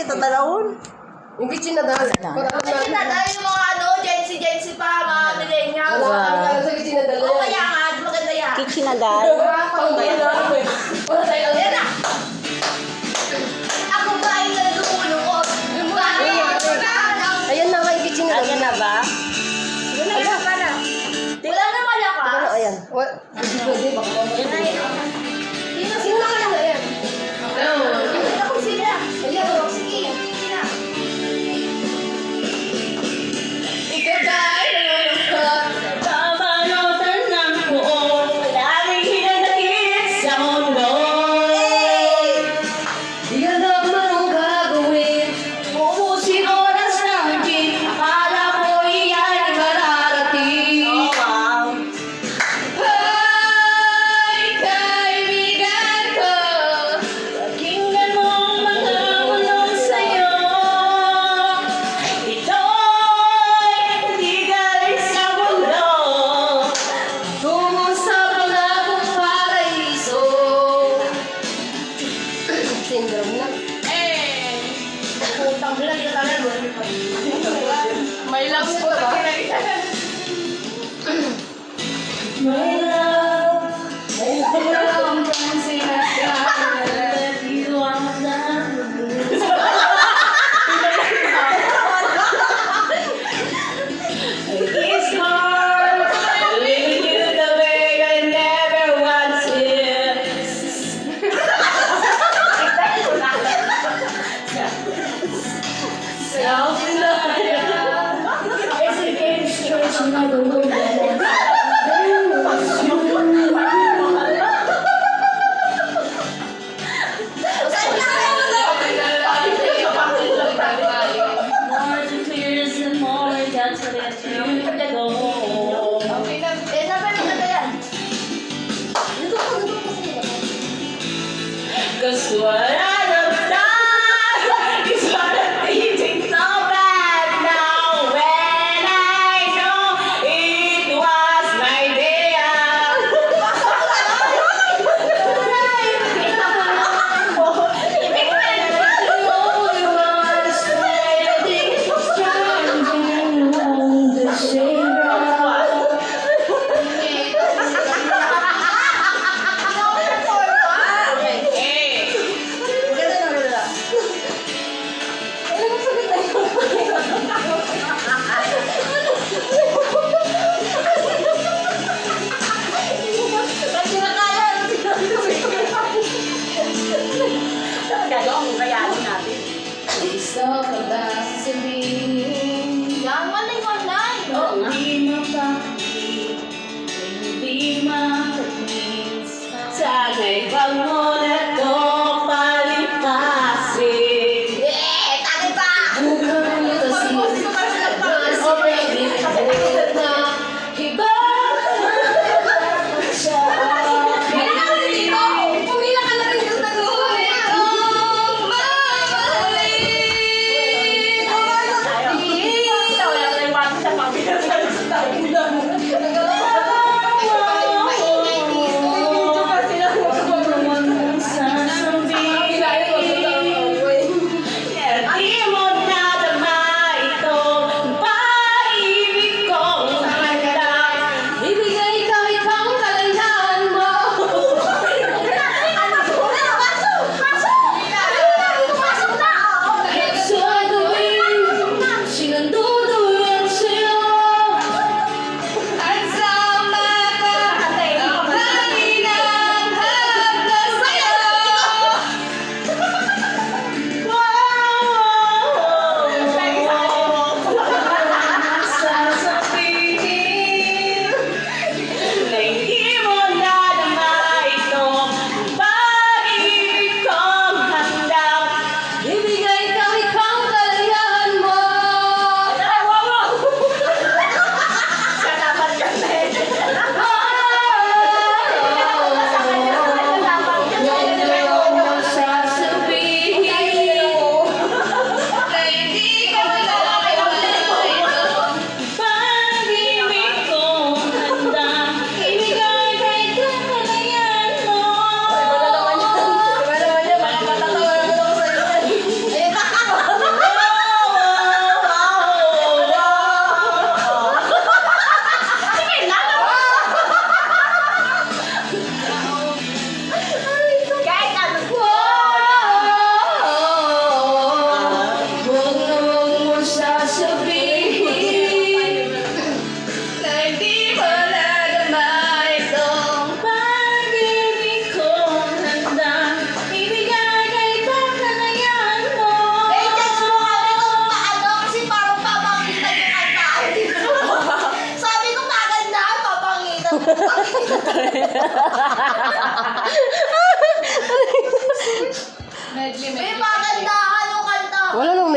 tatalawon. Yung kitchen na dahil. Kitchen na dahil yung mga Gen Z pa, mga millennials. Wala sa kitchen na dahil. Oo, kaya nga, maganda yan. Kitchen na dal. Wala tayo Yan na. Ako ba ay nalulungkot? Ayan na nga yung kitchen na dahil. Ayan na ba? Wala na pala. Wala na malakas. Ayan. Hindi pwede. Baka mamaya. Sino na kaya na yan? Hindi ako sila. Ayan. Sige, sila. Ikaw dahil nalulungkot. Kabalutan ng buong laging hinanakit sa mundo. Di ka naman ang gagawin. Uubusin oras ng jeep. Akala ko iyan ay mararating. Oh, wow. Ay, kaibigan ko. Pakinggan mo ang mga bulong sa'yo. Ito'y hindi galing sa mundo. Tungo sa pangakong paraiso. Syndrome na. Putang bilang kita talaga. May loves po ba? My love, Ang pansin na siya. let you on the It's hard leaving you the way I never want More to clear and more that's what it's you to go. Okay na. Eh, napanood na yan. Cause what I have done is what I'm thinking so bad now when I know it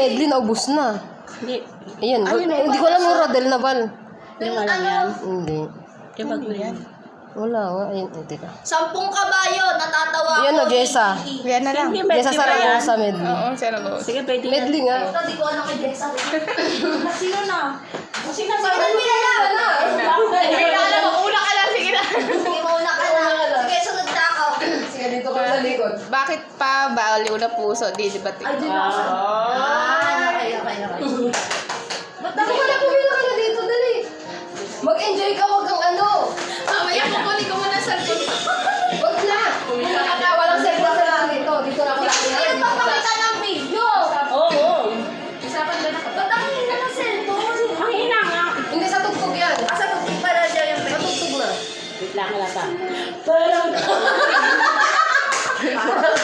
medley, naubos na. Hindi. Ayan, hindi ko alam yung Rodel Naval. Hindi mo alam yan. Hindi. Di ba yan? Wala. Ayun, teka. 10 kabayo, natatawa Yan o, ako. Jessa. Yan na lang. Hindi, Jessa medley ba yan? Saragosa medley. Oo, Saragosa. Sige, pwede yan. Medley nga. Ito, di ko alam kay Jessa. Sino na? Sino na? Sige, nila na. Sige na, alam mo, una ka lang, sige na. Sige, mauna ka na. Sige, sunod na ako. Sige, dito ka sa likod. Bakit pa baliw na puso? Di ba? Ay, di ba? Okay. Ba't ako wala pumila ka na dito, dali. Mag-enjoy ka, wag kang ano. Mamaya kukunin ko muna sa Wag na. Pumila ka na, walang segwa sa lang dito. Dito na ako lang. Ayun, papakita ng video. Oo. Ba't ang hina ng cellphone? Ang hina nga. Hindi sa tugtog yan. Asa tugtog pala dyan yung Sa tugtog na. Wait lang, wala pa. Parang...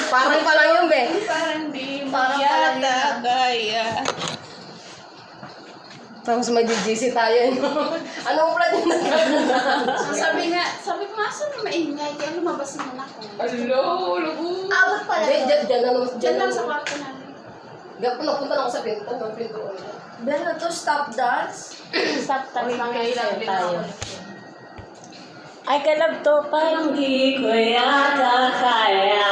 Parang pa lang yun, be. Parang di Parang palang yata kaya. Tapos mag-GC tayo. Anong plan yung nagkakita? Sabi ko nga, saan maingay? Kaya lumabas naman ako. Alo, lugo. Abot pala. Hindi, dyan lang. Diyan lang sa kwarto namin. Napunta na ako sa pinto. Ang pinto ko. Ben, na to stop dance? Stop, tapos lang tayo. Ay, kalab to, parang di ko yata kaya.